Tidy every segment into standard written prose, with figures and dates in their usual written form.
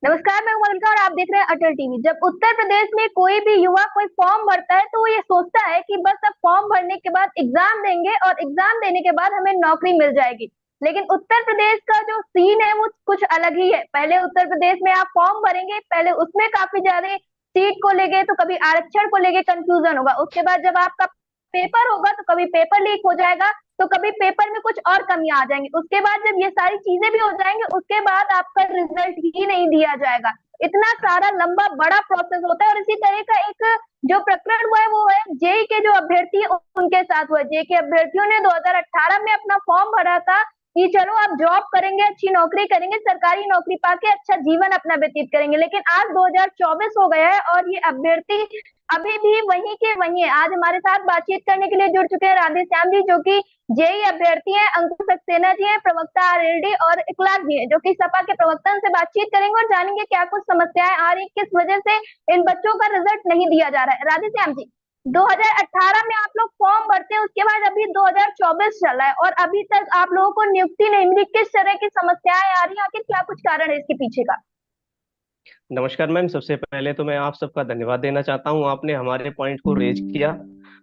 नमस्कार, मैं उमंग और आप देख रहे हैं अटल टीवी। जब उत्तर प्रदेश में कोई भी युवा कोई फॉर्म भरता है तो वो ये सोचता है कि बस अब फॉर्म भरने के बाद एग्जाम देंगे और एग्जाम देने के बाद हमें नौकरी मिल जाएगी। लेकिन उत्तर प्रदेश का जो सीन है वो कुछ अलग ही है। पहले उत्तर प्रदेश में आप फॉर्म भरेंगे, पहले उसमें काफी ज्यादा सीट को लेके तो कभी आरक्षण को लेके कंफ्यूजन होगा। उसके बाद जब आपका पेपर होगा तो कभी पेपर लीक हो जाएगा, तो कभी पेपर में कुछ और कमियां आ जाएंगी। उसके बाद जब ये सारी चीजें भी हो जाएंगी उसके बाद आपका रिजल्ट ही नहीं दिया जाएगा। इतना सारा लंबा बड़ा प्रोसेस होता है। और इसी तरह का एक जो प्रकरण हुआ है वो है जेई के जो अभ्यर्थी हैं, उनके साथ हुआ। जेई के अभ्यर्थियों ने 2018 में अपना फॉर्म भरा था कि चलो आप जॉब करेंगे, अच्छी नौकरी करेंगे, सरकारी नौकरी पाके अच्छा जीवन अपना व्यतीत करेंगे। लेकिन आज 2024 हो गया है और ये अभ्यर्थी अभी भी वहीं के वहीं है। आज हमारे साथ बातचीत करने के लिए जुड़ चुके हैं राधे श्याम जी, जो कि जेई अभ्यर्थी हैं, अंकुश सक्सेना जी हैं, प्रवक्ता आरएलडी, और इकलाक जी हैं जो कि सपा के प्रवक्ता। उनसे बातचीत करेंगे और जानेंगे क्या कुछ समस्याएं आ रही, किस वजह से इन बच्चों का रिजल्ट नहीं दिया जा रहा है। राधे श्याम जी, 2018 में आप लोग फॉर्म भरते हैं, उसके बाद अभी 2024 चल रहा है और अभी तक आप लोगों को नियुक्ति नहीं मिली। किस तरह की समस्याएं आ रही हैं, आखिर क्या कुछ कारण है इसके पीछे का? नमस्कार मैम। सबसे पहले तो मैं आप सबका धन्यवाद देना चाहता हूं, आपने हमारे पॉइंट को रेज किया।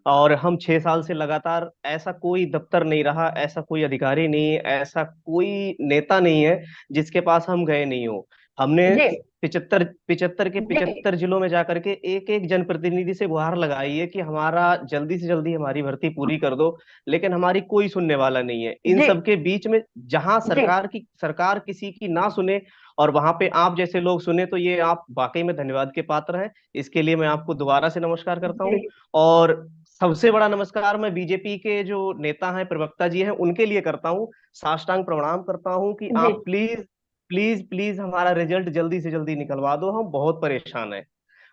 और हम 6 साल से लगातार ऐसा कोई दफ्तर नहीं रहा, ऐसा कोई अधिकारी नहीं है, ऐसा कोई नेता नहीं है जिसके पास हम गए नहीं हो। हमने जी। पिचहत्तर पिचहत्तर के जी। 75 जिलों में जाकर के एक एक जनप्रतिनिधि से गुहार लगाई है कि हमारा जल्दी से जल्दी हमारी भर्ती पूरी कर दो। लेकिन हमारी कोई सुनने वाला नहीं है। इन जी। सब के बीच में जहां जी। सरकार किसी की ना सुने और वहां पे आप जैसे लोग सुने, तो ये आप वाकई में धन्यवाद के पात्र हैं। इसके लिए मैं आपको दोबारा से नमस्कार करता हूँ। जी। और सबसे बड़ा नमस्कार मैं बीजेपी के जो नेता हैं, प्रवक्ता जी हैं, उनके लिए करता हूँ। साष्टांग प्रणाम करता हूँ कि जी। आप प्लीज प्लीज प्लीज हमारा रिजल्ट जल्दी से जल्दी निकलवा दो, हम बहुत परेशान हैं।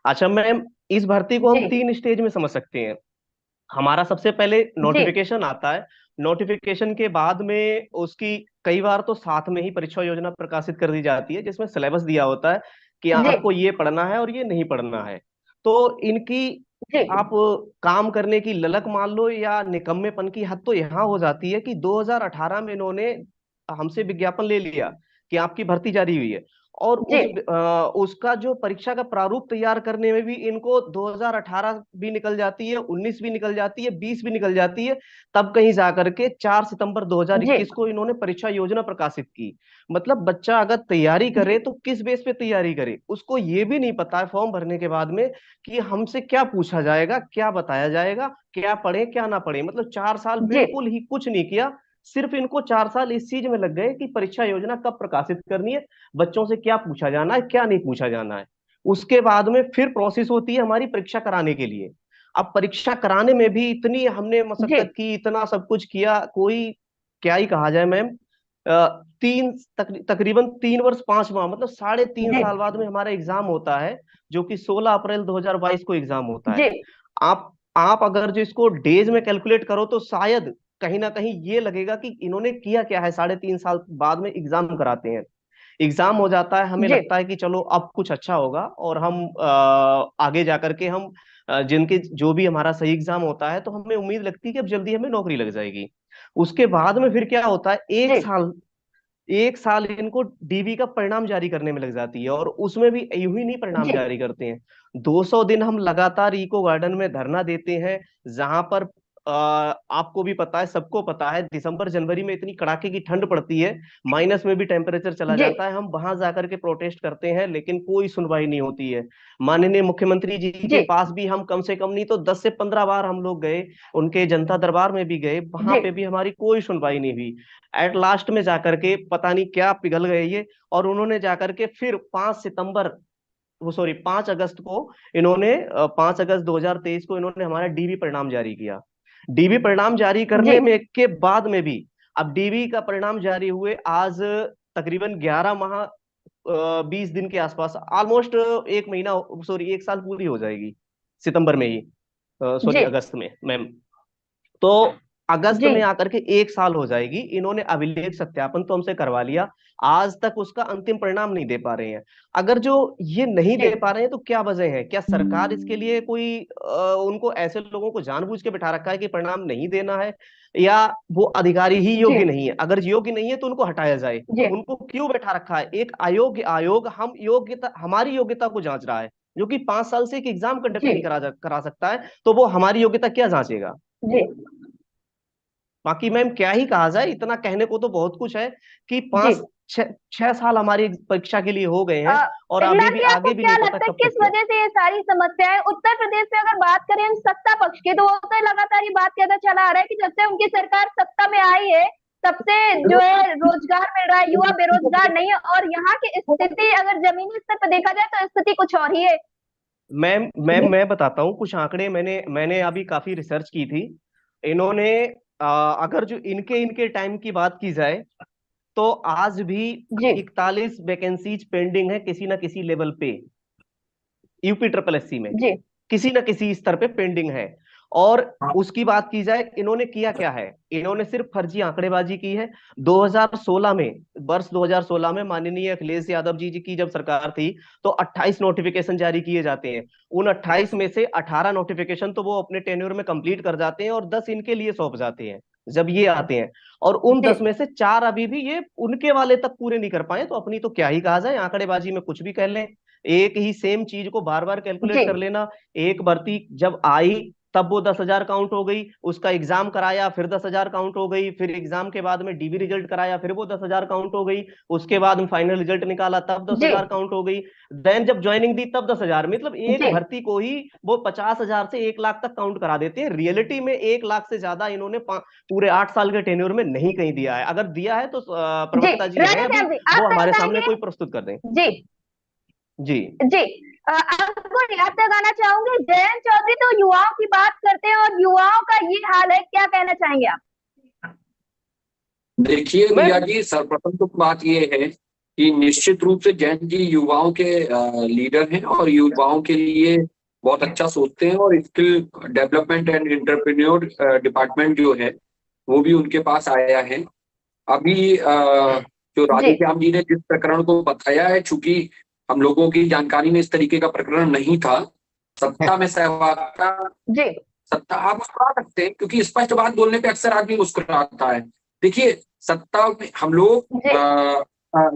अच्छा मैम, इस भर्ती को जी। हम 3 स्टेज में समझ सकते हैं। हमारा सबसे पहले जी। नोटिफिकेशन आता है। नोटिफिकेशन के बाद में उसकी कई बार तो साथ में ही परीक्षा योजना प्रकाशित कर दी जाती है, जिसमें सिलेबस दिया होता है कि जी। आपको ये पढ़ना है और ये नहीं पढ़ना है। तो इनकी जी। आप काम करने की ललक मान लो या निकम्मेपन की हद तो यहाँ हो जाती है कि 2018 में इन्होंने हमसे विज्ञापन ले लिया कि आपकी भर्ती जारी हुई है। और जी। उसका जो परीक्षा का प्रारूप तैयार करने में भी इनको 2018 भी निकल जाती है, 19 भी निकल जाती है, 20 भी निकल जाती है। तब कहीं जाकर के 4 सितंबर जी। 2021 को इन्होंने परीक्षा योजना प्रकाशित की। मतलब बच्चा अगर तैयारी करे तो किस बेस पे तैयारी करे, उसको ये भी नहीं पता है फॉर्म भरने के बाद में कि हमसे क्या पूछा जाएगा, क्या बताया जाएगा, क्या पढ़े क्या ना पढ़े। मतलब 4 साल जी। बिल्कुल ही कुछ नहीं किया। सिर्फ इनको 4 साल इस चीज में लग गए कि परीक्षा योजना कब प्रकाशित करनी है, बच्चों से क्या पूछा जाना है, क्या नहीं पूछा जाना है। उसके बाद में फिर प्रोसेस होती है हमारी परीक्षा कराने के लिए। अब परीक्षा कराने में भी इतनी हमने जी। मशक्कत की, इतना सब कुछ किया, कोई क्या ही कहा जाए मैम। तकरीबन 3 वर्ष 5 माह, मतलब 3.5 साल बाद में हमारा एग्जाम होता है, जो कि 16 अप्रैल 2022 को एग्जाम होता है। जी। आप अगर जो इसको डेज में कैलकुलेट करो तो शायद कहीं ना कहीं ये लगेगा कि इन्होंने किया क्या है। 3.5 साल बाद में एग्जाम कराते हैं, एग्जाम हो जाता है, हमें जी। लगता है कि चलो अब कुछ अच्छा होगा और हम आगे जाकर के हम जिनके जो भी हमारा सही एग्जाम होता है तो हमें उम्मीद लगती है कि अब जल्दी हमें नौकरी लग जाएगी। उसके बाद में फिर क्या होता है, जी। 1 साल इनको डीबी का परिणाम जारी करने में लग जाती है। और उसमें भी यूं ही नहीं परिणाम जी। जारी करते हैं, 200 दिन हम लगातार इको गार्डन में धरना देते हैं। जहां पर आपको भी पता है, सबको पता है, दिसंबर जनवरी में इतनी कड़ाके की ठंड पड़ती है, माइनस में भी टेम्परेचर चला जी। जाता है। हम वहां जाकर के प्रोटेस्ट करते हैं लेकिन कोई सुनवाई नहीं होती है। माननीय मुख्यमंत्री जी के जी। पास भी हम कम से कम नहीं तो 10 से 15 बार हम लोग गए, उनके जनता दरबार में भी गए, वहां जी। पे भी हमारी कोई सुनवाई नहीं हुई। एट लास्ट में जाकर के पता नहीं क्या पिघल गए ये, और उन्होंने जाकर के फिर 5 सितंबर, वो सॉरी 5 अगस्त को इन्होंने 5 अगस्त 2023 को इन्होंने हमारा डीबी परिणाम जारी किया। डीबी परिणाम जारी जी। करने में के बाद में भी, अब डीबी का परिणाम जारी हुए आज तकरीबन 11 माह 20 दिन के आसपास, ऑलमोस्ट 1 महीना, सॉरी 1 साल पूरी हो जाएगी सितंबर में ही, सॉरी जी। अगस्त में मैम। तो अगस्त जी में आकर के 1 साल हो जाएगी, इन्होंने अभिलेख सत्यापन तो हमसे करवा लिया, आज तक उसका अंतिम परिणाम नहीं दे पा रहे हैं। अगर जो ये नहीं जी दे पा रहे हैं तो क्या वजह है? क्या सरकार इसके लिए कोई उनको ऐसे लोगों को जानबूझ के बिठा रखा है कि परिणाम नहीं देना है, या वो अधिकारी ही जी योग्य नहीं है? अगर योग्य नहीं है तो उनको हटाया जाए। जी उनको क्यों बैठा रखा है? एक अयोग्य आयोग हम योग्यता, हमारी योग्यता को जांच रहा है, जो कि 5 साल से एक एग्जाम कंडक्ट जी नहीं करा सकता है, तो वो हमारी योग्यता क्या जांचेगा? जी बाकी मैम क्या ही कहा जाए, इतना कहने को तो बहुत कुछ है कि जी। 5 6 6 साल हमारी परीक्षा के लिए हो गए अ, हैं, और अभी इगलाक भी जी, आपको आगे भी क्या नहीं पता लगता है कब किस तक क्या। वजह से ये सारी समस्याएं उत्तर प्रदेश में? अगर बात करें हम सत्ता पक्ष की, तो वो तो लगातार ये बात कहता चला आ रहा है कि जब से उनकी सरकार सत्ता में आई है, तब से जो है रोजगार मिल रहा है, युवा बेरोजगार नहीं है, और यहाँ की स्थिति अगर जमीनी स्तर पर देखा जाए तो स्थिति कुछ और ही है। मैं बताता हूँ कुछ आंकड़े, मैंने मैंने अभी काफी रिसर्च की थी। इन्होंने अगर जो इनके इनके टाइम की बात की जाए, तो आज भी जी 41 वैकेंसीज पेंडिंग है किसी ना किसी लेवल पे, यूपी ट्रिपल एससी में जी किसी ना किसी स्तर पे पेंडिंग है। और उसकी बात की जाए, इन्होंने किया क्या है? इन्होंने सिर्फ फर्जी आंकड़ेबाजी की है। 2016 में, वर्ष 2016 में माननीय अखिलेश यादव जी की जब सरकार थी, तो 28 नोटिफिकेशन जारी किए जाते हैं। उन 28 में से 18 नोटिफिकेशन तो वो अपने टेन्योर में कंप्लीट कर जाते हैं, और 10 इनके लिए सौंप जाते हैं जब ये आते हैं। और उन जी 10 में से 4 अभी भी ये उनके वाले तक पूरे नहीं कर पाए, तो अपनी तो क्या ही कहा जाए, आंकड़ेबाजी में कुछ भी कह लें। एक ही सेम चीज को बार बार जी कैलकुलेट कर लेना। एक भर्ती जब आई तब वो 10,000 काउंट हो गई, उसका एग्जाम कराया फिर 10,000 काउंट हो गई, फिर एग्जाम के बाद में डीबी रिजल्ट कराया फिर वो 10,000 काउंट हो गई, उसके बाद में फाइनल रिजल्ट निकाला तब दस जी हजार काउंट हो गई, देन जब ज्वाइनिंग दी तब 10,000। मतलब एक जी भर्ती को ही वो 50,000 से 1 लाख तक काउंट करा देते हैं। रियलिटी में 1 लाख से ज्यादा इन्होंने पूरे 8 साल के टेन्योर में नहीं कहीं दिया है। अगर दिया है तो जी। प्रवक्ता जी हैं राजा अभी, श्याम जी, वो आप क्या हमारे सामने बताएंगे? कोई प्रस्तुत कर दें। जी जी। जी। आपको याद लगाना चाहूंगी, जयंत चौधरी तो युवाओं की बात करते हैं और युवाओं का ये हाल है, क्या कहना चाहेंगे आप? देखिए मैं भैया जी, सर्वप्रथम तो बात ये है कि निश्चित रूप से जैन जी युवाओं के लीडर हैं और युवाओं के लिए बहुत अच्छा सोचते हैं, और skill development and entrepreneur department जो है वो भी उनके पास आया है। अभी जो जी राधेश्याम जी ने जिस प्रकरण को बताया है, चूंकि हम लोगों की जानकारी में इस तरीके का प्रकरण नहीं था, सत्ता में सहभागिता, जी सत्ता आप मुस्कुरा सकते हैं क्योंकि स्पष्ट बात बोलने पे अक्सर आदमी मुस्कुराता है। देखिए, सत्ता में हम लोग जी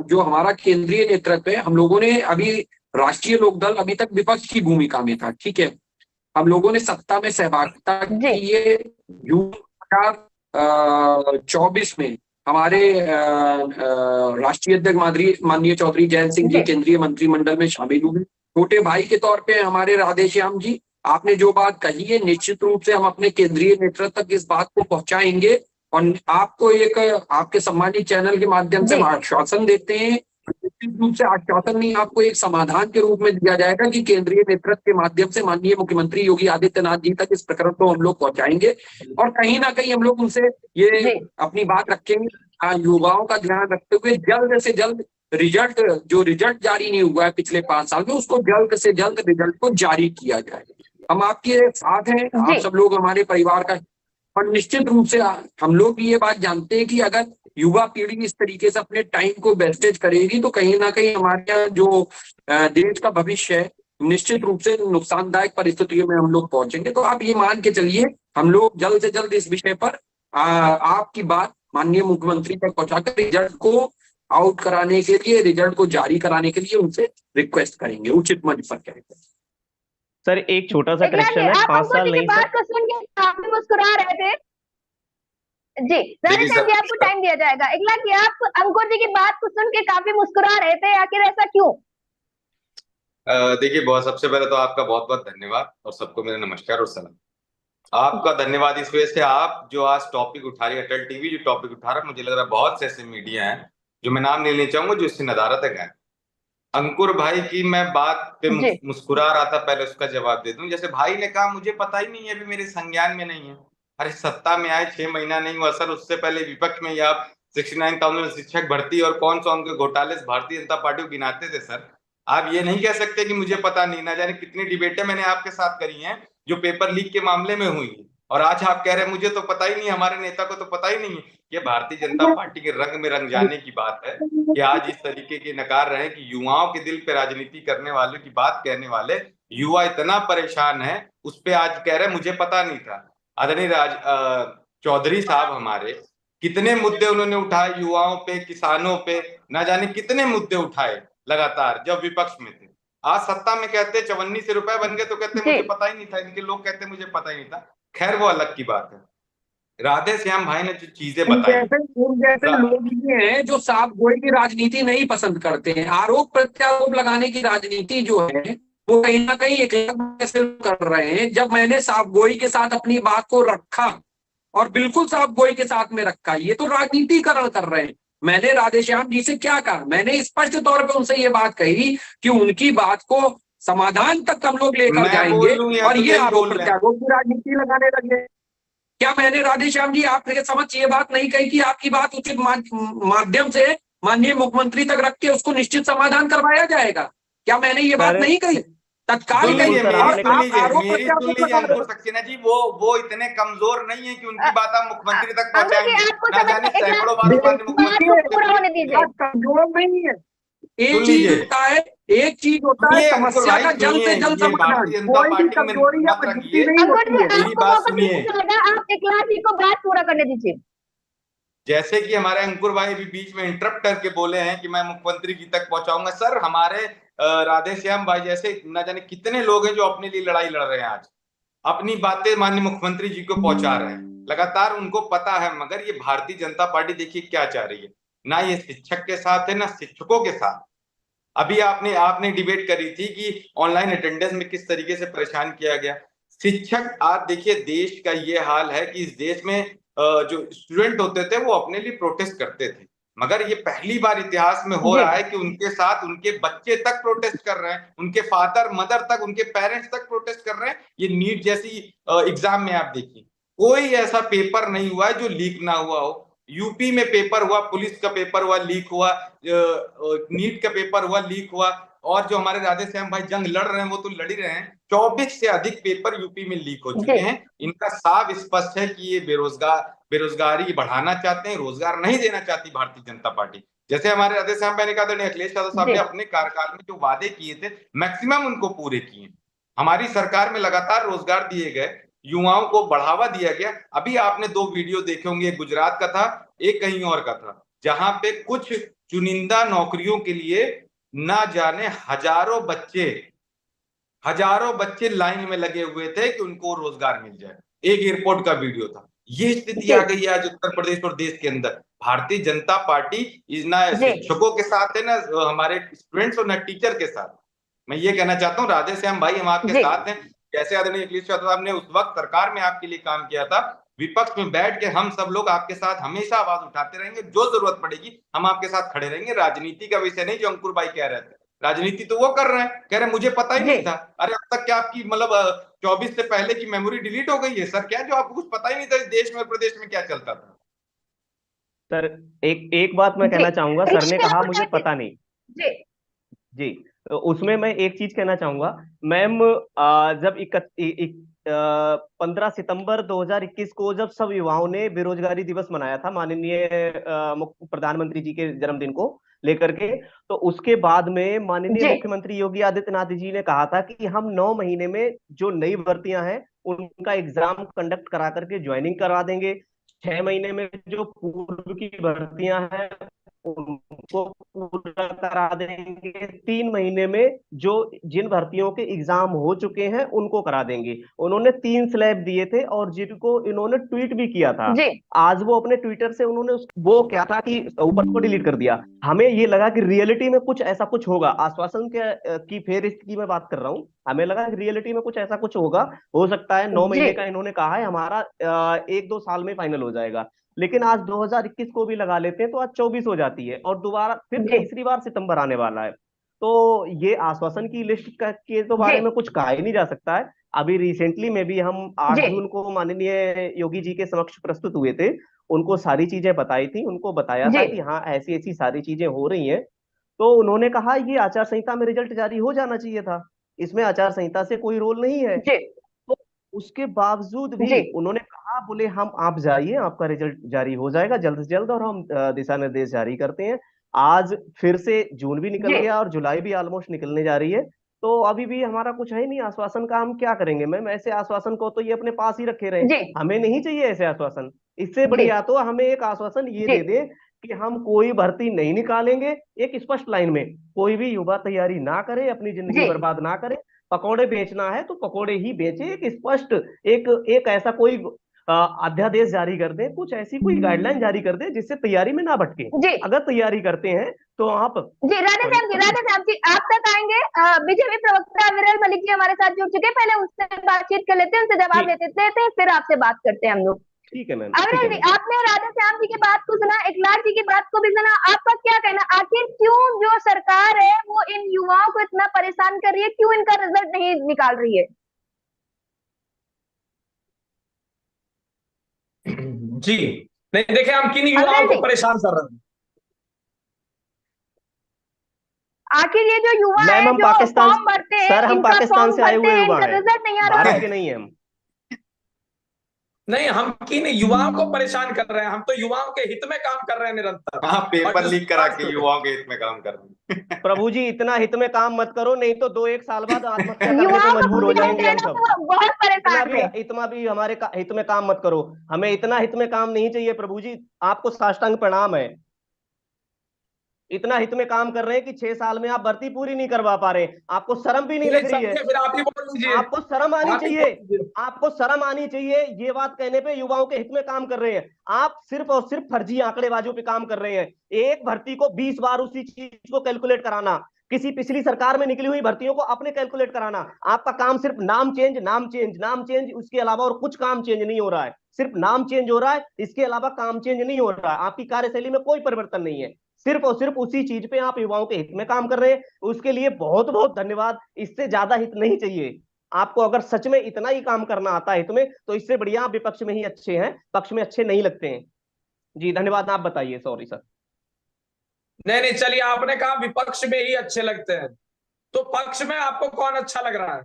जो हमारा केंद्रीय नेतृत्व है, हम लोगों ने अभी, राष्ट्रीय लोकदल अभी तक विपक्ष की भूमिका में था, ठीक है। हम लोगों ने सत्ता में सहभागिता जी की है जून 2024 में। हमारे राष्ट्रीय अध्यक्ष माननीय चौधरी जयंत सिंह जी जी केंद्रीय मंत्रिमंडल में शामिल हुए। छोटे भाई के तौर पे हमारे राधेश्याम जी, आपने जो बात कही है, निश्चित रूप से हम अपने केंद्रीय नेतृत्व तक इस बात को पहुंचाएंगे, और आपको एक, आपके सम्मानित चैनल के माध्यम से जी हम आश्वासन देते हैं, निश्चित रूप से आश्वासन नहीं, आपको एक समाधान के रूप में दिया जाएगा कि केंद्रीय नेतृत्व के माध्यम से माननीय मुख्यमंत्री योगी आदित्यनाथ जी तक इस प्रकरण को हम लोग पहुंचाएंगे, और कहीं ना कहीं हम लोग उनसे ये जी अपनी बात रखेंगे, युवाओं का ध्यान रखते हुए जल्द से जल्द रिजल्ट, जो रिजल्ट जारी नहीं हुआ है पिछले 5 साल में, उसको जल्द से जल्द रिजल्ट को जारी किया जाए। हम आपके साथ हैं, जी आप सब लोग हमारे परिवार का, और निश्चित रूप से हम लोग भी ये बात जानते हैं कि अगर युवा पीढ़ी इस तरीके से अपने टाइम को वेस्टेज करेगी तो कहीं ना कहीं हमारे यहाँ जो देश का भविष्य है, निश्चित रूप से नुकसानदायक परिस्थितियों में हम लोग पहुंचेंगे। तो आप ये मान के चलिए, हम लोग जल्द से जल्द इस विषय पर आपकी बात माननीय मुख्यमंत्री तक पहुंचाकर रिजल्ट को आउट कराने के लिए, रिजल्ट को जारी कराने के लिए उनसे रिक्वेस्ट करेंगे, उचित मंच पर करेंगे। सर एक छोटा सा इगलाक जी, करेक्शन है, आप पांच अंकुर साल जी की नहीं बात सर। को सुन के काफी मुस्कुरा रहे थे। जी, राधे देखिए श्याम सर, जी, आपको टाइम दिया जाएगा। इगलाक जी, आप अंकुर जी की बात को सुन के काफी मुस्कुरा रहे थे, आखिर ऐसा क्यों? देखिए बहुत, सबसे पहले तो आपका बहुत बहुत धन्यवाद, और सबको मेरा नमस्कार और सलाम। आपका धन्यवाद इस वजह से, आप जो आज टॉपिक उठा रही है, अटल टीवी जो टॉपिक उठा रहा है, मुझे लग रहा है बहुत से ऐसे मीडिया हैं जो मैं नाम नहीं लेना चाहूंगा जो इससे नदारत है। अंकुर भाई की मैं बात पे जी मुस्कुरा रहा था, पहले उसका जवाब दे दूं। जैसे भाई ने कहा मुझे पता ही नहीं है, अभी मेरे संज्ञान में नहीं है। अरे सत्ता में आए 6 महीना नहीं हुआ सर, उससे पहले विपक्ष में ही आप 69,000 शिक्षक भर्ती और कौन सा उनके घोटाले भारतीय जनता पार्टी को गिनाते थे सर। आप ये नहीं कह सकते कि मुझे पता नहीं। ना जाने कितनी डिबेटें मैंने आपके साथ करी हैं जो पेपर लीक के मामले में हुई। और आज आप कह रहे हैं मुझे तो पता ही नहीं, हमारे नेता को तो पता ही नहीं है। ये भारतीय जनता पार्टी के रंग में रंग जाने की बात है कि आज इस तरीके के नकार रहे कि युवाओं के दिल पे राजनीति करने वालों की बात कहने वाले युवा इतना परेशान है, उस पे आज कह रहे मुझे पता नहीं था। आदरणीय चौधरी साहब हमारे कितने मुद्दे उन्होंने उठाए, युवाओं पे, किसानों पे, ना जाने कितने मुद्दे उठाए लगातार जब विपक्ष में थे। आज सत्ता में कहते 54 रुपए बन गए तो कहते मुझे पता ही नहीं था, इनके लोग कहते मुझे पता ही नहीं था। खैर वो अलग की बात है। राधे श्याम भाई ने जो चीजें बताई, उन जैसे लोग ही हैं जो साफ गोई की राजनीति नहीं पसंद करते हैं। आरोप प्रत्यारोप लगाने की राजनीति जो है वो कहीं ना कहीं एक से कर रहे हैं। जब मैंने साफ गोई के साथ अपनी बात को रखा और बिल्कुल साफ गोई के साथ में रखा, ये तो राजनीतिकरण कर रहे हैं। मैंने राधेश्याम जी से क्या कहा, मैंने स्पष्ट तौर पे उनसे ये बात कही कि उनकी बात को समाधान तक हम लोग लेकर जाएंगे और ये आरोप प्रत्यारोप की राजनीति लगाने लगे। क्या मैंने राधेश्याम जी आपके समझ ये बात नहीं कही कि आपकी बात उचित माध्यम से माननीय मुख्यमंत्री तक रख के उसको निश्चित समाधान करवाया जाएगा? क्या मैंने ये बात नहीं कही? तत्काल सक्सेना जी वो इतने कमजोर नहीं है कि उनकी बात आप मुख्यमंत्री तक पहुंचाएंगे। ना जाने सैकड़ों बार मुख्यमंत्री कमजोर नहीं है। एक चीज होता है, एक चीज होता है समस्या का जल्द से जल्द समाधान। कोई भी कमजोरी या मजबूरी नहीं होती है। मेरी बात सुनिए, आप इकलास जी को बात पूरा करने दीजिए। जैसे कि हमारे अंकुर भाई भी बीच में इंटरप्ट करके बोले हैं कि मैं मुख्यमंत्री जी तक पहुंचाऊंगा। सर हमारे राधेश्याम भाई जैसे न जाने कितने लोग हैं जो अपने लिए लड़ाई लड़ रहे हैं, आज अपनी बातें माननीय मुख्यमंत्री जी को पहुंचा रहे हैं लगातार। उनको पता है, मगर ये भारतीय जनता पार्टी देखिए क्या चाह रही है, ना ये शिक्षक के साथ है ना शिक्षकों के साथ। अभी आपने डिबेट करी थी कि ऑनलाइन अटेंडेंस में किस तरीके से परेशान किया गया शिक्षक। आज देखिए देश का ये हाल है कि इस देश में जो स्टूडेंट होते थे वो अपने लिए प्रोटेस्ट करते थे, मगर ये पहली बार इतिहास में हो रहा है कि उनके साथ उनके बच्चे तक प्रोटेस्ट कर रहे हैं, उनके फादर मदर तक, उनके पेरेंट्स तक प्रोटेस्ट कर रहे हैं। ये नीट जैसी एग्जाम में आप देखिए कोई ऐसा पेपर नहीं हुआ है जो लीक ना हुआ हो। यूपी में पेपर हुआ, पुलिस का पेपर हुआ लीक हुआ, नीट का पेपर हुआ लीक हुआ, और जो हमारे राधेश्याम भाई जंग लड़ रहे हैं वो तो लड़ ही रहे हैं। 24 से अधिक पेपर यूपी में लीक हो चुके हैं। इनका साफ स्पष्ट है कि ये बेरोजगारी बढ़ाना चाहते हैं, रोजगार नहीं देना चाहती भारतीय जनता पार्टी। जैसे हमारे राधेश्याम भाई ने कहा, अखिलेश यादव साहब ने अपने कार्यकाल में जो वादे किए थे मैक्सिमम उनको पूरे किए। हमारी सरकार में लगातार रोजगार दिए गए, युवाओं को बढ़ावा दिया गया। अभी आपने 2 वीडियो देखे होंगे, एक गुजरात का था, एक कहीं और का था, जहां पे कुछ चुनिंदा नौकरियों के लिए ना जाने हजारों बच्चे लाइन में लगे हुए थे कि उनको रोजगार मिल जाए। एक एयरपोर्ट का वीडियो था। ये स्थिति आ गई है आज उत्तर प्रदेश और देश के अंदर। भारतीय जनता पार्टी ना शिक्षकों के साथ है, ना हमारे स्टूडेंट्स और ना टीचर के साथ। मैं ये कहना चाहता हूँ राधेश्याम भाई हम आपके साथ हैं। जैसे आदरणीय अखिलेश यादव साहब ने उस वक्त सरकार में आपके लिए काम किया था, विपक्ष में बैठ के हम सब लोग आपके साथ हमेशा आवाज उठाते रहेंगे। जो जरूरत पड़ेगी हम आपके साथ खड़े रहेंगे। राजनीति का विषय नहीं जो अंकुर भाई कह रहे थे, राजनीति तो वो कर रहे हैं, कह रहे मुझे पता ही नहीं था। अरे अब तक क्या आपकी मतलब 24 से पहले की मेमोरी डिलीट हो गई है सर? क्या जो आपको कुछ पता ही नहीं था इस देश में और प्रदेश में क्या चलता था? सर एक बात मैं कहना चाहूंगा, सर ने कहा मुझे पता नहीं जी, तो उसमें मैं एक चीज कहना चाहूंगा मैम। जब 15 सितंबर 2021 को जब सब युवाओं ने बेरोजगारी दिवस मनाया था माननीय प्रधानमंत्री जी के जन्मदिन को लेकर के, तो उसके बाद में माननीय मुख्यमंत्री योगी आदित्यनाथ जी ने कहा था कि हम 9 महीने में जो नई भर्तियां हैं उनका एग्जाम कंडक्ट करा करके ज्वाइनिंग करवा देंगे। 6 महीने में जो पूर्व की भर्तियां हैं उनको पूरा करा देंगे। 3 महीने में जो जिन भर्तियों के एग्जाम हो चुके हैं उनको करा देंगे। उन्होंने 3 स्लैब दिए थे और जिनको इन्होंने ट्वीट भी किया था। आज वो अपने ट्विटर से उन्होंने वो क्या था कि ऊपर को डिलीट कर दिया। हमें ये लगा कि रियलिटी में कुछ ऐसा कुछ होगा। आश्वासन की फेहरिस्त की मैं बात कर रहा हूँ, हमें लगा कि रियलिटी में कुछ ऐसा कुछ होगा। हो सकता है 9 महीने का इन्होंने कहा है, हमारा 1-2 साल में फाइनल हो जाएगा। लेकिन आज 2021 को भी लगा लेते हैं तो आज 24 हो जाती है और दोबारा फिर तीसरी बार सितंबर आने वाला है। तो ये आश्वासन की लिस्ट के तो बारे में कुछ कहा ही नहीं जा सकता है। अभी रिसेंटली में भी हम 8 जून को माननीय योगी जी के समक्ष प्रस्तुत हुए थे, उनको सारी चीजें बताई थी, उनको बताया था कि हाँ ऐसी ऐसी सारी चीजें हो रही हैं। तो उन्होंने कहा ये आचार संहिता में रिजल्ट जारी हो जाना चाहिए था, इसमें आचार संहिता से कोई रोल नहीं है। तो उसके बावजूद भी जी उन्होंने कहा, बोले हम, आप जाइए, आपका रिजल्ट जारी हो जाएगा जल्द से जल्द और हम दिशा निर्देश जारी करते हैं। आज फिर से जून भी निकल जी गया और जुलाई भी ऑलमोस्ट निकलने जा रही है, तो अभी भी हमारा कुछ है नहीं आश्वासन का। हम क्या करेंगे मैम? ऐसे आश्वासन को तो ये अपने पास ही रखे रहे, जी हमें नहीं चाहिए ऐसे आश्वासन। इससे जी बढ़िया तो हमें एक आश्वासन ये जी दे दे कि हम कोई भर्ती नहीं निकालेंगे, एक स्पष्ट लाइन में, कोई भी युवा तैयारी ना करे, अपनी जिंदगी जी बर्बाद ना करे। पकौड़े बेचना है तो पकौड़े ही बेचे, एक स्पष्ट, एक एक ऐसा कोई अध्यादेश जारी कर दे, कुछ ऐसी कोई गाइडलाइन जारी कर दे जिससे तैयारी में ना भटके। जी अगर तैयारी करते हैं तो आप जी परीक्षा। राधे श्याम जी आप तक आएंगे। बीजेपी प्रवक्ता विरल मलिक जी हमारे साथ जुड़ चुके हैं, पहले उनसे बातचीत कर लेते हैं, उनसे जवाब ठीक, लेते हैं, फिर आपसे बात करते हैं हम लोग। ठीक है मैम, ठीक अविरल है जी, मैम। आपने राधे श्याम जी की बात को सुना, एकलाख जी की बात को भी सुना, आपका क्या कहना, आखिर क्यों जो सरकार है वो इन युवाओं को इतना परेशान कर रही है, क्यों इनका रिजल्ट नहीं निकाल रही है? जी नहीं, देखिए हम किन युवाओं अविरल को जी, परेशान कर रहे हैं। आखिर ये जो युवा मैम है हम जो पाकिस्तान, फॉर्म भरते हैं, सर हम इनका पाकिस्तान फॉर्म से आए भरते हुए हैं, युवा इनका हैं, रिजल्ट नहीं आ रहा भारत है। के नहीं हैं हम। नहीं, हम किन युवाओं को परेशान कर रहे हैं? हम तो युवाओं के हित में काम कर रहे हैं निरंतर। हाँ, और पेपर जिस लीक करा प्रकार के से युवाओं के हित में काम कर रहे हैं। प्रभु जी इतना हित में काम मत करो, नहीं तो 2-1 साल बाद आत्महत्या करने पे युवाओं का मजबूर हो मुझे जाएंगे हम कहना सब। वो बहुत इतना परेशान भी, है। इतना भी हमारे हित में काम मत करो। हमें इतना हित में काम नहीं चाहिए प्रभु जी, आपको साष्टांग प्रणाम है। इतना हित में काम कर रहे हैं कि 6 साल में आप भर्ती पूरी नहीं करवा पा रहे, आपको शर्म भी नहीं चलिए लग रही है। समझिए, फिर आप ही बोल लीजिए, आपको शर्म आनी आप ही चाहिए, बोल लीजिए। आपको शर्म आनी चाहिए। ये बात कहने पे युवाओं के हित में काम कर रहे हैं, आप सिर्फ और सिर्फ फर्जी आंकड़ेबाजों पे काम कर रहे हैं। एक भर्ती को 20 बार उसी चीज को कैलकुलेट कराना, किसी पिछली सरकार में निकली हुई भर्तियों को अपने कैलकुलेट कराना। आपका काम सिर्फ नाम चेंज, नाम चेंज, नाम चेंज, उसके अलावा और कुछ काम चेंज नहीं हो रहा है। सिर्फ नाम चेंज हो रहा है, इसके अलावा काम चेंज नहीं हो रहा है। आपकी कार्यशैली में कोई परिवर्तन नहीं है, सिर्फ और सिर्फ उसी चीज पे आप युवाओं के हित में काम कर रहे हैं। उसके लिए बहुत बहुत धन्यवाद, इससे ज्यादा हित नहीं चाहिए। आपको अगर सच में इतना ही काम करना आता है हित में, तो इससे बढ़िया आप विपक्ष में ही अच्छे हैं, पक्ष में अच्छे नहीं लगते हैं। जी धन्यवाद, आप बताइए। Sorry sir. नहीं नहीं, चलिए, आपने कहा विपक्ष में ही अच्छे लगते हैं, तो पक्ष में आपको कौन अच्छा लग रहा है?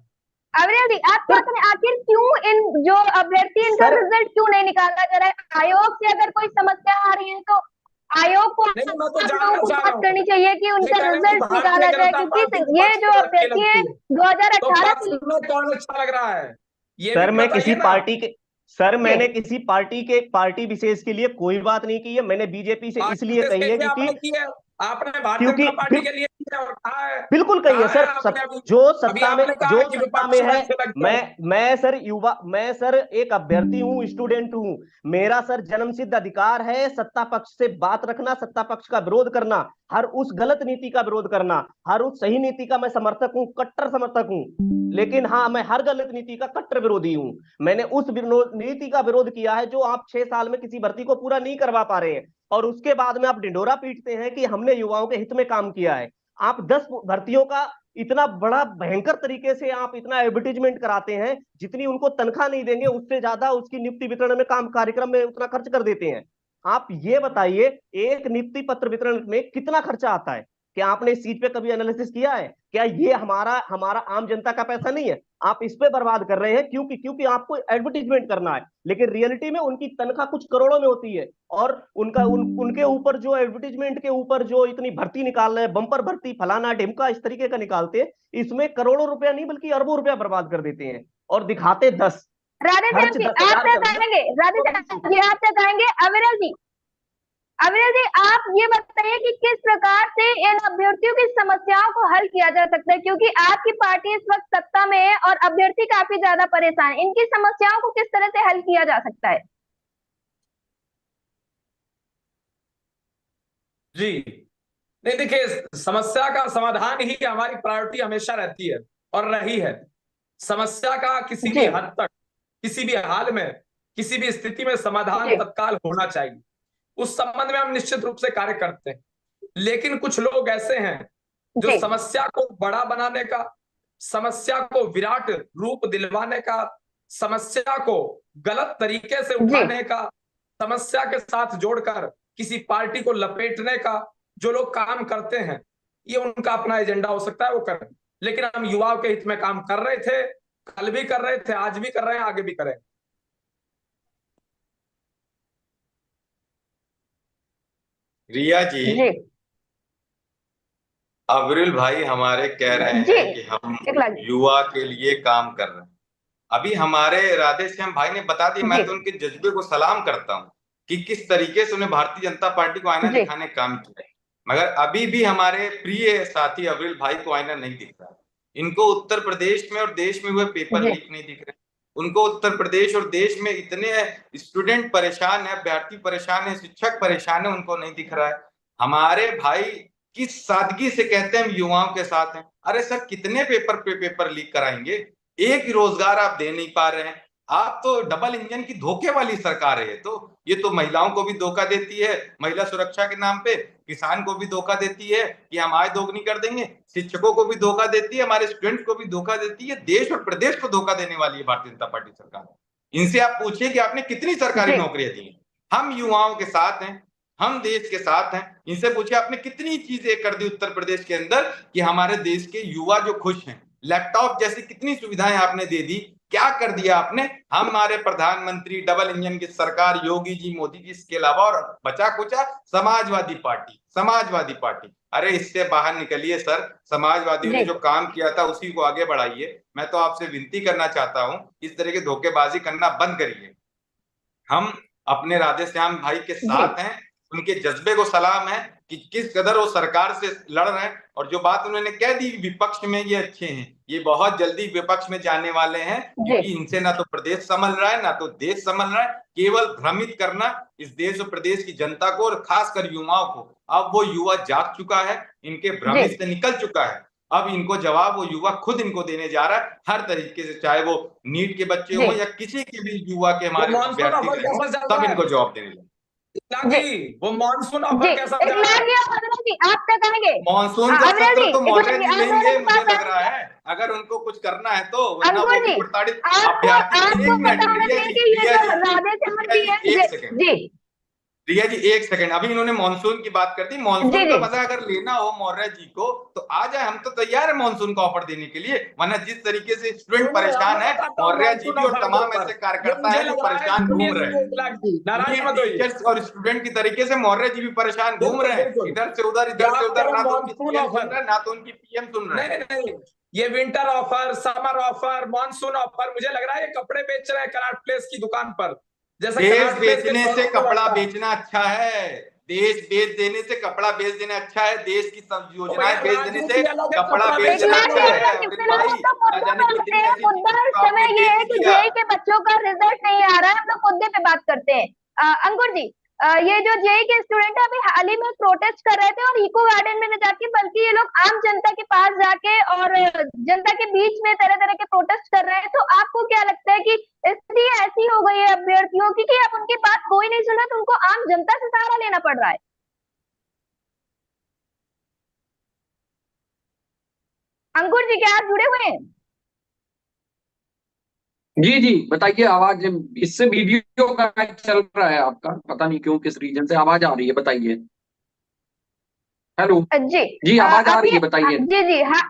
अविरल जी, आप क्या सर, करें, आखिर क्यों इन जो अभ्यर्थी इनका सर, रिजल्ट क्यों नहीं निकाला जा रहा है? आयोग से अगर कोई समस्या आ रही है तो आयोग को नहीं, मैं तो आप लोगों जानना को चाह रहा बात हूँ। करनी चाहिए कि ये उनका कह रहे हैं कि रिजल्ट भारतीय निकाला जाए, जनता पार्टी क्योंकि ये विपक्ष जो में अच्छी अभ्यर्थी है लगती है, तो 2018 पक्ष से। में कौन अच्छा लग रहा है, ये भी सर मैं किसी बताइए ना। पार्टी के, सर जी मैंने किसी पार्टी विशेष के लिए कोई बात नहीं की है, मैंने बीजेपी से पार्टी इसलिए विशेष कही है कैसे आपने की है? आपने भारतीय क्योंकि जनता पार्टी के लिए की है, और कहा है, बिल्कुल कही है कहा है सर। आपने अभी? जो अभी सत्ता में, आपने कहा जो है कि सत्ता में विपक्ष में है, अच्छे लगते हैं। मैं सर युवा, मैं सर एक अभ्यर्थी हूँ, स्टूडेंट हूँ। मेरा सर जन्मसिद्ध अधिकार है सत्ता पक्ष से बात रखना, सत्ता पक्ष का विरोध करना, हर उस गलत नीति का विरोध करना, हर उस सही नीति का मैं समर्थक हूँ, कट्टर समर्थक हूँ। लेकिन हाँ, मैं हर गलत नीति का कट्टर विरोधी हूँ। मैंने उस नीति का विरोध किया है जो आप 6 साल में किसी भर्ती को पूरा नहीं करवा पा रहे हैं, और उसके बाद में आप ढिंढोरा पीटते हैं कि हमने युवाओं के हित में काम किया है। आप 10 भर्तियों का इतना बड़ा भयंकर तरीके से आप इतना एडवर्टीजमेंट कराते हैं, जितनी उनको तनख्वाह नहीं देंगे उससे ज्यादा उसकी नियुक्ति वितरण में, काम कार्यक्रम में उतना खर्च कर देते हैं। आप ये बताइए, एक नियुक्ति पत्र वितरण में कितना खर्चा आता है? क्या आपने इस चीज पे कभी एनालिसिस किया है? क्या ये हमारा हमारा आम जनता का पैसा नहीं है? आप इस पे बर्बाद कर रहे हैं क्योंकि आपको एडवर्टीजमेंट करना है, लेकिन रियलिटी में उनकी तनख्वाह कुछ करोड़ों में होती है। और उनके ऊपर जो एडवर्टीजमेंट के ऊपर जो इतनी भर्ती निकाल रहे हैं, बम्पर भर्ती, फलाना ढिमका, इस तरीके का निकालते हैं, इसमें करोड़ों रुपया नहीं बल्कि अरबों रुपया बर्बाद कर देते हैं और दिखाते 10, राधे श्याम खर्च जी, 10,000 आप तक कर दिया आएंगे, राधे तो श्याम जी आप तक आएंगे। अविरल जी, अविरल जी, आप ये बताइए कि किस प्रकार से इन अभ्यर्थियों की समस्याओं को हल किया जा सकता है, क्योंकि आपकी पार्टी इस वक्त सत्ता में है और अभ्यर्थी काफी ज्यादा परेशान है, इनकी समस्याओं को किस तरह से हल किया जा सकता है? जी नहीं, देखिए, समस्या का समाधान ही हमारी प्रायोरिटी हमेशा रहती है और रही है। समस्या का किसी जी भी हद तक, किसी भी हाल में, किसी भी स्थिति में समाधान जी तत्काल होना चाहिए, उस संबंध में हम निश्चित रूप से कार्य करते हैं। लेकिन कुछ लोग ऐसे हैं जो जी समस्या को बड़ा बनाने का, समस्या को विराट रूप दिलवाने का, समस्या को गलत तरीके से जी उठाने का, समस्या के साथ जोड़कर किसी पार्टी को लपेटने का जो लोग काम करते हैं, ये उनका अपना एजेंडा हो सकता है, वो करें। लेकिन हम युवाओं के हित में काम कर रहे थे, कल भी कर रहे थे, आज भी कर रहे हैं, आगे भी करें। रिया जी, जी अब्रिल भाई हमारे कह रहे जी हैं कि हम एकलाख जी युवा के लिए काम कर रहे हैं। अभी हमारे राधेश्याम भाई ने बता दिया, मैं जी तो उनके जज्बे को सलाम करता हूं कि किस तरीके से उन्हें भारतीय जनता पार्टी को आईना जी दिखाने का काम किया है। मगर अभी भी हमारे प्रिय साथी अब्रिल भाई को आईना नहीं दिख रहा। इनको उत्तर प्रदेश में और देश में हुए पेपर जी लीक नहीं दिख रहे। उनको उत्तर प्रदेश और देश में इतने स्टूडेंट परेशान है, अभ्यर्थी परेशान है, शिक्षक परेशान है, उनको नहीं दिख रहा है। हमारे भाई किस सादगी से कहते हैं हम युवाओं के साथ हैं। अरे सर, कितने पेपर पे पेपर लीक कराएंगे? एक रोजगार आप दे नहीं पा रहे हैं। आप तो डबल इंजन की धोखे वाली सरकार है। तो ये तो महिलाओं को भी धोखा देती है, महिला सुरक्षा के नाम पे किसान को भी धोखा देती है कि हम आय दोगुनी कर देंगे, शिक्षकों को भी धोखा देती है, हमारे स्टूडेंट को भी धोखा देती है, देश और प्रदेश को धोखा देने वाली है भारतीय जनता पार्टी सरकार। इनसे आप पूछिए कि आपने कितनी सरकारी जी नौकरियां दी हैं। हम युवाओं के साथ हैं, हम देश के साथ हैं। इनसे पूछिए आपने कितनी चीजें कर दी उत्तर प्रदेश के अंदर कि हमारे देश के युवा जो खुश हैं। लैपटॉप जैसी कितनी सुविधाएं आपने दे दी, क्या कर दिया आपने। हमारे प्रधानमंत्री, डबल इंजन की सरकार, योगी जी, मोदी जी, इसके अलावा और बचा कुचा समाजवादी पार्टी, समाजवादी पार्टी। अरे इससे बाहर निकलिए सर। समाजवादियों ने जी जो काम किया था उसी को आगे बढ़ाइए। मैं तो आपसे विनती करना चाहता हूं, इस तरह की धोखेबाजी करना बंद करिए। हम अपने राधेश्याम भाई के जी साथ हैं, उनके जज्बे को सलाम है कि किस कदर वो सरकार से लड़ रहे हैं। और जो बात उन्होंने कह दी विपक्ष में ये अच्छे हैं, ये बहुत जल्दी विपक्ष में जाने वाले हैं, जी क्योंकि इनसे ना तो प्रदेश संभल रहा है ना तो देश संभल रहा है। केवल भ्रमित करना इस देश और प्रदेश की जनता को और खासकर युवाओं को। अब वो युवा जाग चुका है, इनके जी भ्रमित से निकल चुका है। अब इनको जवाब वो युवा खुद इनको देने जा रहा है, हर तरीके से, चाहे वो नीट के बच्चे जी हों या किसी के भी युवा के वो हमारे मॉनसून अभ्यर्थी ऑफर रहे हों, कैसा चल सब रहा इनको है जवाब देने लगे। इकलाख जी जी? वो मॉनसून जी ऑफर कैसा चल रहा एकलाख है? जी और अविनाश जी आप क्या कहेंगे? मॉनसून का अविनाश सत्र जी तो एकलाख मौर्य जी जी आप लेंगे दोनों के मुझे पास लग रहा आएंगे। है, अगर उनको कुछ करना है तो, वरना वो अंकुर भी जी प्रताड़ित आपको अभ्यर्थी। आपको एक मिनट बताना रिया चाहिए जी, कि ये रिया जो जी, राधेश्याम रिया जी है जी, एक सेकंड। जी रिया जी एक सेकंड, अभी इन्होंने मानसून की बात कर दी। जी मानसून का जी मजा अगर लेना हो मौर्य जी को तो आ जाए, हम तो तैयार है मानसून का ऑफर देने के लिए। वरना जिस तरीके से स्टूडेंट सुनो, अब परेशान मैं है, बताता हूँ मौर्य जी मॉनसून भी और ऑफर के तमाम ऊपर। ऐसे ये कार्यकर्ता मुझे हैं जो लग रहा है, परेशान घूम सुनिए रहे सुनिए हैं। इकलाख जी, नाराज नीट मत होइए। टीचर्स और स्टूडेंट की तरीके से मौर्य जी भी परेशान घूम बिल्कुल रहे हैं, बिल्कुल। इधर से उधर, इधर क्या से आप कह उधर। रहे ना हैं तो उनकी मॉनसून सीएम सुन ऑफर? रहे हैं, ना तो उनकी पीएम सुन रहे नहीं हैं। नहीं नहीं, ये winter offer, summer offer, monsoon offer, मुझे लग रहा है ये कपड़े बेच रहे हैं कनॉट प्लेस की दुकान पर, जैसे देश कनॉट प्लेस के बेचने से शोरूम में कपड़ा लगता है। बेचना अच्छा है। देश बेच देने से कपड़ा बेच देना अच्छा है। देश की सब तो योजनाएं भैया बेच देने से राजनीति अलग है, कपड़ा कपड़ा बेचना बेचना एकलाख जी अलग अच्छा है। हम है। लोग अब्रिल कितने लोग भाई, तो ना मुद्दों जाने पे उठते कितनी हैं। ऐसी मुद्दा चीजों इस को आपने समय ये बेच है कि दिया। जेई के बच्चों का रिजल्ट नहीं आ रहा है, हम लोग मुद्दे पे बात करते हैं। अंकुर जी ये जो जेई के स्टूडेंट है अभी हाल ही में प्रोटेस्ट कर रहे थे और इको गार्डन में न जाके बल्कि ये लोग आम जनता के पास जाके और जनता के बीच में तरह तरह के प्रोटेस्ट कर रहे हैं। तो आपको क्या लगता है कि स्थिति ऐसी हो गई है अभ्यर्थियों की कि अब उनकी बात कोई नहीं सुना तो उनको आम जनता से सहारा लेना पड़ रहा है? अंकुर जी क्या आप जुड़े हुए हैं? जी जी बताइए। आवाज इससे वीडियो का चल रहा है आपका, पता नहीं क्यों, किस रीजन से आवाज आ रही है, बताइए। हेलो। जी जी आवाज आ अभी रही है, बताइए। जी जी हाँ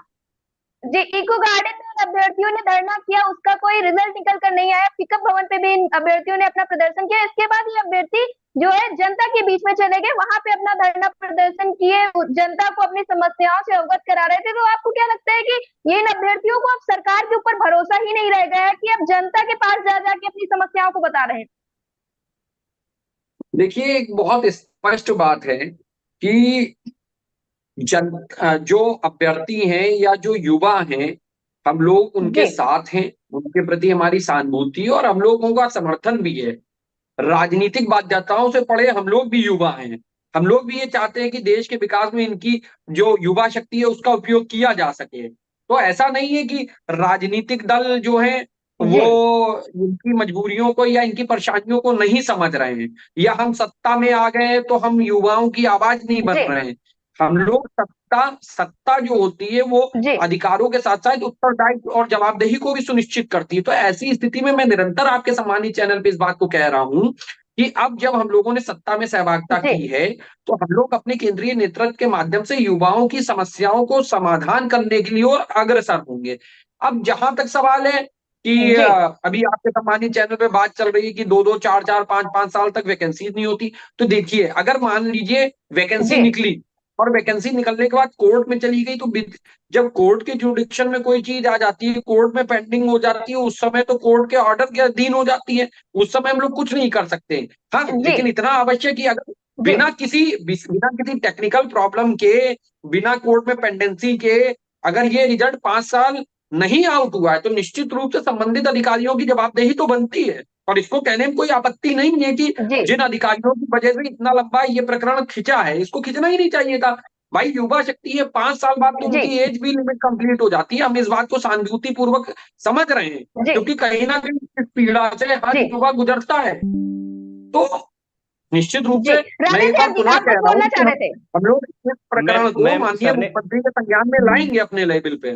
जी इको गार्डन में इन अभ्यर्थियों ने धरना किया, उसका कोई रिजल्ट निकल कर नहीं आया। पिकअप भवन पे भी इन अभ्यर्थियों ने अपना प्रदर्शन किया। इसके बाद ये अभ्यर्थी जो है जनता के बीच में चले गए, वहां पे अपना धरना प्रदर्शन किए, जनता को अपनी समस्याओं से अवगत करा रहे थे। तो आपको क्या लगता है कि ये इन अभ्यर्थियों को अब सरकार के ऊपर भरोसा ही नहीं रह गया है कि अब जनता के पास जा जाके अपनी समस्याओं को बता रहे हैं? देखिए, एक बहुत स्पष्ट बात है कि जन जो अभ्यर्थी हैं या जो युवा हैं, हम लोग उनके जी साथ हैं, उनके प्रति हमारी सहानुभूति और हम लोगों का समर्थन भी है। राजनीतिक बाध्यताओं से पड़े हम लोग भी युवा हैं। हम लोग भी ये चाहते हैं कि देश के विकास में इनकी जो युवा शक्ति है उसका उपयोग किया जा सके। तो ऐसा नहीं है कि राजनीतिक दल जो है जी वो इनकी मजबूरियों को या इनकी परेशानियों को नहीं समझ रहे हैं, या हम सत्ता में आ गए तो हम युवाओं की आवाज नहीं बन जी रहे हैं। हम लोग सत्ता सत्ता जो होती है वो जी अधिकारों के साथ साथ उत्तरदायित्व और जवाबदेही को भी सुनिश्चित करती है। तो ऐसी स्थिति में मैं निरंतर आपके सम्मानित चैनल पे इस बात को कह रहा हूं कि अब जब हम लोगों ने सत्ता में सहभागिता जी की है तो हम लोग अपने केंद्रीय नेतृत्व के माध्यम से युवाओं की समस्याओं को समाधान करने के लिए और अग्रसर होंगे। अब जहां तक सवाल है कि जी अभी आपके सम्मानित चैनल पे बात चल रही है कि 2-2, 4-4, 5-5 साल तक वैकेंसी नहीं होती। तो देखिए, अगर मान लीजिए वैकेंसी जी निकली और वैकेंसी निकलने के बाद कोर्ट में चली गई, तो जब कोर्ट के जुडिक्शन में कोई चीज आ जाती है, कोर्ट में पेंडिंग हो जाती है, उस समय तो कोर्ट के ऑर्डर के अधीन हो जाती है, उस समय हम लोग कुछ नहीं कर सकते। हाँ, जी लेकिन इतना अवश्य कि अगर जी बिना किसी टेक्निकल प्रॉब्लम के, बिना कोर्ट में पेंडेंसी के, अगर ये रिजल्ट 5 साल नहीं आउट हुआ है, तो निश्चित रूप से संबंधित अधिकारियों की जवाबदेही तो बनती है। और इसको कहने में कोई आपत्ति नहीं है कि जी जिन अधिकारियों की वजह से इतना लंबा ये प्रकरण खिंचा है, इसको खींचना ही नहीं चाहिए था। भाई, युवा शक्ति है, 5 साल बाद तो जी उनकी एज भी लिमिट कंप्लीट हो जाती है। हम इस बात को सहानुभूति पूर्वक समझ रहे हैं, जी क्योंकि कहीं ना कहीं इस पीड़ा से हर जी युवा गुजरता है। तो निश्चित रूप जी से मैं एक बार राधेश्याम जी, पुनः आप कह कुछ रहा हूँ बोलना कि चाह हम रहे थे? हम लोग इस मैम प्रकरण को मैम माननीय सर ने मुख्यमंत्री के संज्ञान में लाएंगे अपने लेवल पे।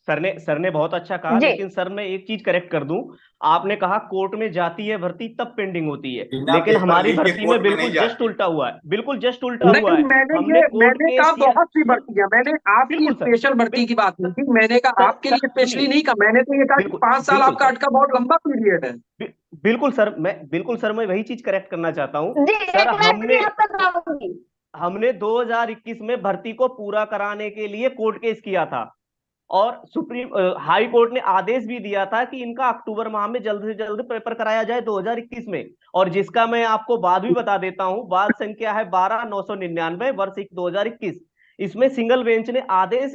सर ने बहुत अच्छा कहा, जी लेकिन सर मैं एक चीज करेक्ट कर दूं। आपने कहा कोर्ट में जाती है भर्ती तब पेंडिंग होती है, बिना लेकिन पेपर हमारी लीक के भर्ती में कोर्ट में नहीं बिल्कुल जस्ट जाती। उल्टा हुआ है, बिल्कुल जस्ट उल्टा हुआ नहीं, है। हमने कोर्ट मैंने केस कहा किया। बहुत सी भर्ती है, मैंने आपकी बिल्कुल सर, स्पेशल भर्ती की बात नहीं की, मैंने कहा सर आपके सर लिए सुनिए। स्पेशली नहीं कहा, मैंने तो ये कहा कि बिल्कुल 5 साल बिल्कुल आपका सर, अटका बहुत लंबा पीरियड है। बिल्कुल सर मैं वही चीज करेक्ट करना चाहता हूं। जी सर एक मिनट भी हमने आपका चाहूंगी। हमने 2021 में भर्ती को पूरा कराने के लिए कोर्ट केस किया था, और हाई कोर्ट ने आदेश भी दिया था कि इनका अक्टूबर माह में जल्द से जल्द पेपर कराया जाए 2021 में। और जिसका मैं आपको बाद भी बता देता हूं, बाद संख्या है 12999 वर्ष 2021। इसमें सिंगल बेंच ने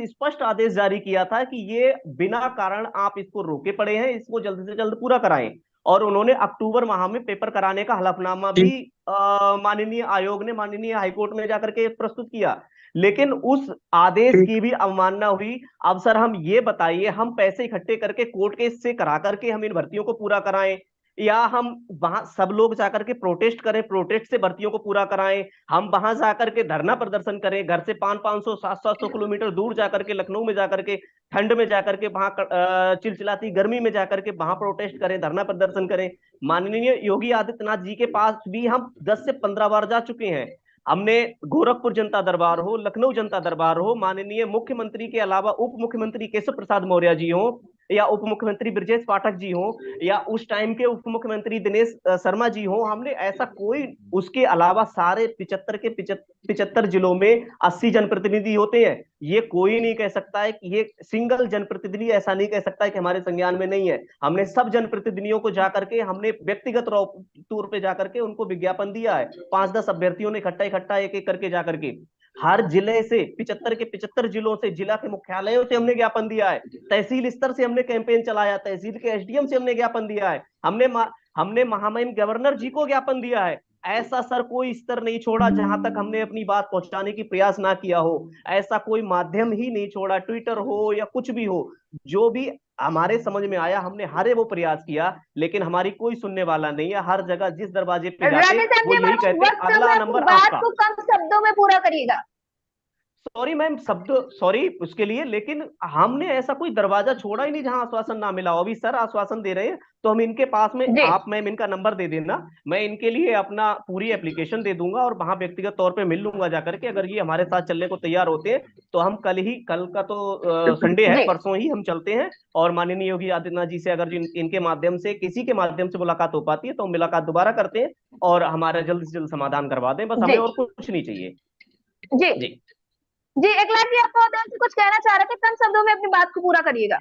स्पष्ट आदेश जारी किया था कि ये बिना कारण आप इसको रोके पड़े हैं, इसको जल्द से जल्द पूरा कराएं। और उन्होंने अक्टूबर माह में पेपर कराने का हलफनामा भी ठीक। माननीय आयोग ने माननीय हाईकोर्ट में जाकर के प्रस्तुत किया। लेकिन उस आदेश ठीक। की भी अवमानना हुई। अब सर हम ये बताइए, हम पैसे इकट्ठे करके कोर्ट केस से करा करके हम इन भर्तियों को पूरा कराएं, या हम वहां सब लोग जाकर के प्रोटेस्ट करें, प्रोटेस्ट से भर्तियों को पूरा कराएं, हम वहां जाकर के धरना प्रदर्शन करें, घर से 500 700 किलोमीटर दूर जाकर के, लखनऊ में जाकर के, ठंड में जाकर के, वहां चिलचिलाती गर्मी में जाकर के वहां प्रोटेस्ट करें, धरना प्रदर्शन करें। माननीय योगी आदित्यनाथ जी के पास भी हम 10 से 15 बार जा चुके हैं। हमने गोरखपुर जनता दरबार हो, लखनऊ जनता दरबार हो, माननीय मुख्यमंत्री के अलावा उप मुख्यमंत्री केशव प्रसाद मौर्य जी हो, या उप मुख्यमंत्री ब्रजेश पाठक जी हो, या उस टाइम के उप मुख्यमंत्री दिनेश शर्मा जी हो, हमने ऐसा कोई, उसके अलावा सारे 75 के 75 जिलों में 80 जनप्रतिनिधि होते हैं। ये कोई नहीं कह सकता है कि ये सिंगल जनप्रतिनिधि ऐसा नहीं कह सकता है कि हमारे संज्ञान में नहीं है। हमने सब जनप्रतिनिधियों को जाकर के, हमने व्यक्तिगत तौर पे जाकर के उनको विज्ञापन दिया है। 5-10 अभ्यर्थियों ने इकट्ठा इकट्ठा एक एक करके जाकर के हर जिले से, 75 के 75 जिलों से, जिला के मुख्यालयों से हमने ज्ञापन दिया है। तहसील स्तर से हमने कैंपेन चलाया, तहसील के एसडीएम से हमने ज्ञापन दिया है, हमने महामहिम गवर्नर जी को ज्ञापन दिया है। ऐसा सर कोई स्तर नहीं छोड़ा जहां तक हमने अपनी बात पहुंचाने की प्रयास ना किया हो। ऐसा कोई माध्यम ही नहीं छोड़ा, ट्विटर हो या कुछ भी हो, जो भी हमारे समझ में आया हमने हरे वो प्रयास किया। लेकिन हमारी कोई सुनने वाला नहीं है। हर जगह जिस दरवाजे पे जाते राधेश्याम वो जी, यही हमारा कहते वक्त कम अगला है, अपनी नंबर बात आपका। को कम शब्दों में पूरा करिएगा। सॉरी मैम, शब्द सॉरी उसके लिए, लेकिन हमने ऐसा कोई दरवाजा छोड़ा ही नहीं जहां आश्वासन ना मिला हो। अभी सर आश्वासन दे रहे हैं तो हम इनके पास में, जी आप मैम इनका नंबर दे देना, मैं इनके लिए अपना पूरी एप्लीकेशन दे दूंगा और वहां व्यक्तिगत तौर पे मिल लूंगा जाकर के। अगर ये हमारे साथ चलने को तैयार होते हैं तो हम कल का तो संडे है, जी परसों ही हम चलते हैं। और माननीय योगी आदित्यनाथ जी से अगर इनके माध्यम से, किसी के माध्यम से मुलाकात हो पाती है तो हम मुलाकात दोबारा करते हैं और हमारा जल्द से जल्द समाधान करवा दें। बस जी हमें और कुछ नहीं चाहिए। जी जी। जी एक लाख जी, आप महोदय से कुछ कहना चाह रहे थे, कम शब्दों में अपनी बात को पूरा करिएगा।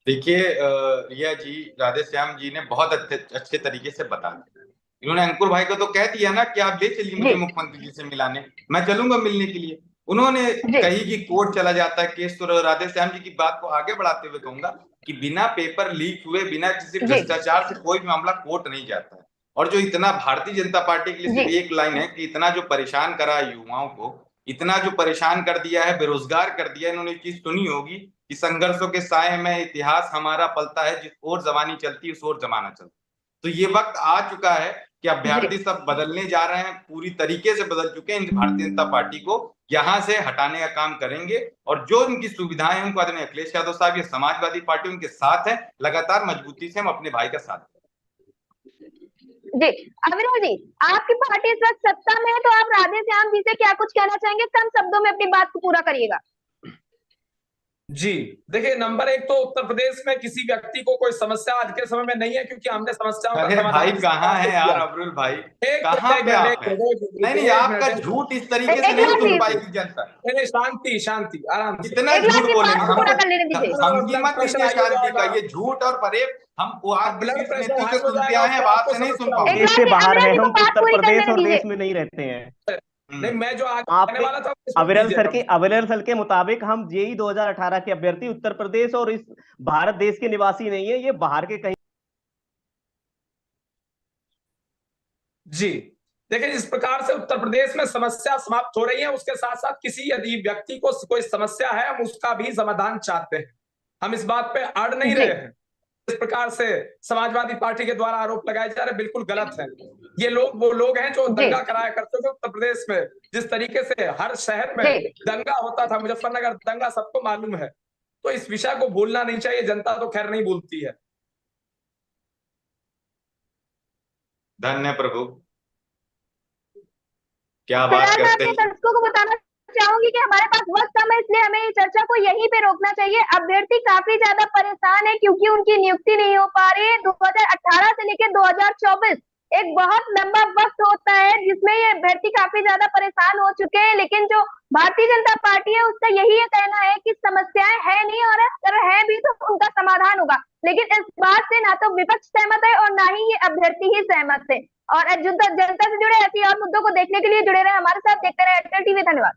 देखिए, रिया जी, राधेश्याम जी ने बहुत अच्छे तरीके से बता दिया। इन्होंने अंकुर भाई को तो कह दिया ना कि आप ले चलिए जी मुझे मुख्यमंत्री जी से मिलाने, मैं चलूंगा मिलने के लिए। उन्होंने जी कही कि कोर्ट चला जाता है केस, तो राधेश्याम जी की बात को आगे बढ़ाते हुए कहूंगा कि बिना पेपर लीक हुए, बिना किसी जी भ्रष्टाचार से कोई भी मामला कोर्ट नहीं जाता है। और जो इतना भारतीय जनता पार्टी के लिए जी सिर्फ एक लाइन है कि इतना जो परेशान करा युवाओं को, इतना जो परेशान कर दिया है, बेरोजगार कर दिया, इन्होंने ये चीज सुनी होगी कि संघर्षों के साए में इतिहास हमारा पलता है, जिस ओर जवानी चलती है उस ओर जमाना चलता है। तो ये वक्त आ चुका है कि जी अभ्यर्थी सब बदलने जा रहे हैं, पूरी तरीके से बदल चुके हैं। भारतीय जनता पार्टी को यहां से हटाने का काम करेंगे और जो उनकी सुविधाएं हैं उनको आदरणीय अखिलेश यादव साहब, ये समाजवादी पार्टी उनके साथ है, लगातार मजबूती से हम अपने भाई का साथ जी अविनाश जी, आपकी पार्टी इस वक्त सत्ता में है, तो आप राधेश्याम जी से क्या कुछ कहना चाहेंगे? कम शब्दों में अपनी बात को पूरा करिएगा। जी देखिए, नंबर एक तो उत्तर प्रदेश में किसी व्यक्ति को कोई समस्या आज के समय में नहीं है, क्योंकि हमने समस्याओं का अरे भाई समाधान इस कहाँ प्रकार है से यार किया। अब्दुल भाई, एक कहाँ मिनट, एक पे मिनट, आप एक हैं? मिनट, नहीं नहीं, एक आपका मिनट, झूठ इस तरीके से एक नहीं लाख सुन प्लीज, पाएगी जनता। नहीं, शांति शांति, आराम से। कितना एक लाख झूठ की बोलेंगे बात को हमको, पूरा कर लेने दीजिए। धमकी मत प्रेशर दीजिए हाई हो शांति का, जाएगा, ये झूठ और फरेब हम वो अब आपके ब्लड शीर्ष प्रेशर नेतृत्व हाई से हो सुनते जाएगा, आए हैं, उससे अब आपको आपसे नहीं सुन समस्या होगी। एक पाओगे। देश लाख से की बाहर अविनाश है जी को हम, बात उत्तर पूरी कर प्रदेश लेने और दीजिए। देश में नहीं रहते हैं। नहीं, मैं जो आगे आप कहने वाला था उसको सुन अविरल लीजिएगा। सर के मुताबिक हम जेई 2018 के अभ्यर्थी उत्तर प्रदेश और इस भारत देश के निवासी नहीं है, ये बाहर के कहीं। जी देखिए, जिस प्रकार से उत्तर प्रदेश में समस्या समाप्त हो रही है, उसके साथ साथ किसी यदि व्यक्ति को कोई समस्या है, हम उसका भी समाधान चाहते हैं। हम इस बात पे अड़ नहीं जी रहे हैं। इस प्रकार से समाजवादी पार्टी के द्वारा आरोप लगाए जा रहे बिल्कुल गलत है। ये लोग वो लोग हैं जो जी दंगा कराया करते थे उत्तर प्रदेश में। जिस तरीके से हर शहर में जी दंगा होता था, मुजफ्फरनगर दंगा सबको मालूम है। तो इस विषय को भूलना नहीं चाहिए, जनता तो खैर नहीं भूलती है। धन्य प्रभु, क्या बात फिलहाल मैं करते अपने हैं। दर्शकों को बताना चाहूंगी कि हमारे पास वक्त कम है, इसलिए हमें इस चर्चा को यहीं पे रोकना चाहिए। अभ्यर्थी काफी ज्यादा परेशान है क्योंकि उनकी नियुक्ति नहीं हो पा रही है। 2018 से लेकर 2024 एक बहुत लंबा वक्त होता है जिसमें ये अभ्यर्थी काफी ज्यादा परेशान हो चुके हैं, लेकिन जो भारतीय जनता पार्टी है उसका यही कहना है कि समस्याएं है नहीं, और अगर है भी तो उनका समाधान होगा। लेकिन इस बात से ना तो विपक्ष सहमत है और ना ही ये अभ्यर्थी ही सहमत है। और जनता से जुड़े ऐसी और मुद्दों को देखने के लिए जुड़े रहे हमारे साथ, देखते रहे अटल टीवी। धन्यवाद।